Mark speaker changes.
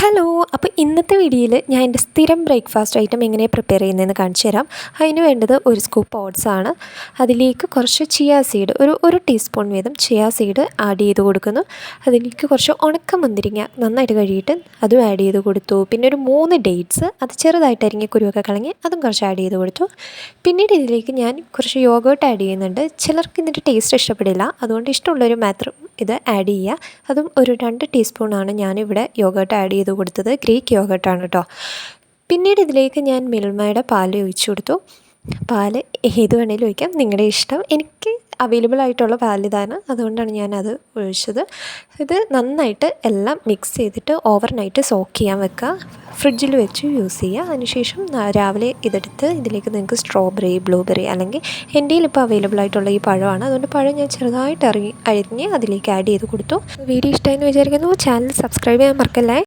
Speaker 1: Hello, അപ്പോൾ ഇന്നത്തെ വീഡിയോയിൽ ഞാൻ എൻ്റെ സ്ഥിരം ബ്രേക്ക്ഫാസ്റ്റ് ഐറ്റം എങ്ങനെ പ്രിപ്പയർ ചെയ്യുന്നതെന്ന് കാണിച്ചു തരാം. അതിന് വേണ്ടത് ഒരു സ്കൂപ്പ് ഓട്സ് ആണ്. അതിലേക്ക് കുറച്ച് ചിയ സീഡ്, ഒരു ടീസ്പൂൺ വീതം ചിയ സീഡ് ആഡ് ചെയ്ത് കൊടുക്കുന്നു. അതിലേക്ക് കുറച്ച് ഉണക്ക മുന്തിരിങ്ങ നന്നായിട്ട് കഴുകിയിട്ട് അതും ആഡ് ചെയ്ത് കൊടുത്തു. പിന്നെ ഒരു 3 ഡേറ്റ്സ്, അത് ചെറുതായിട്ട് അരിഞ്ഞ് കുരുവൊക്കെ കളഞ്ഞ് അതും കുറച്ച് ആഡ് ചെയ്ത് കൊടുത്തു. പിന്നീട് ഇതിലേക്ക് ഞാൻ കുറച്ച് യോഗേർട്ട് ആഡ് ചെയ്യുന്നുണ്ട്. ചിലർക്ക് ഇതിൻ്റെ ടേസ്റ്റ് ഇഷ്ടപ്പെടില്ല, അതുകൊണ്ട് ഇഷ്ടമുള്ളൊരു മാത്രം ഇത് ആഡ് ചെയ്യുക. അതും ഒരു 2 ടീസ്പൂണാണ് ഞാനിവിടെ യോഗേർട്ട് ആഡ് ചെയ്ത് കൊടുത്തത്. ഗ്രീക്ക് യോഗേർട്ടാണ് കേട്ടോ. പിന്നീട് ഇതിലേക്ക് ഞാൻ മിൽമയുടെ പാൽ ഒഴിച്ചു കൊടുത്തു. പാൽ ഏത് വേണേലും ഒഴിക്കാം, നിങ്ങളുടെ ഇഷ്ടം. എനിക്ക് അവൈലബിൾ ആയിട്ടുള്ള പാൽ ഇതാണ്, അതുകൊണ്ടാണ് ഞാനത് ഒഴിച്ചത്. ഇത് നന്നായിട്ട് എല്ലാം മിക്സ് ചെയ്തിട്ട് ഓവർനൈറ്റ് സോക്ക് ചെയ്യാൻ വെക്കുക. ഫ്രിഡ്ജിൽ വെച്ച് യൂസ് ചെയ്യുക. അതിനുശേഷം രാവിലെ ഇതെടുത്ത് ഇതിലേക്ക് നിങ്ങൾക്ക് സ്ട്രോബെറി, ബ്ലൂബെറി അല്ലെങ്കിൽ എൻ്റെ കയ്യിലിപ്പോൾ അവൈലബിൾ ആയിട്ടുള്ള ഈ പഴമാണ്, അതുകൊണ്ട് പഴം ഞാൻ ചെറുതായിട്ട് അരിഞ്ഞ് അതിലേക്ക് ആഡ് ചെയ്ത് കൊടുത്തു. വീഡിയോ ഇഷ്ടമായെന്ന് വിചാരിക്കുന്നു. ചാനൽ സബ്സ്ക്രൈബ് ചെയ്യാൻ മറക്കല്ലേ.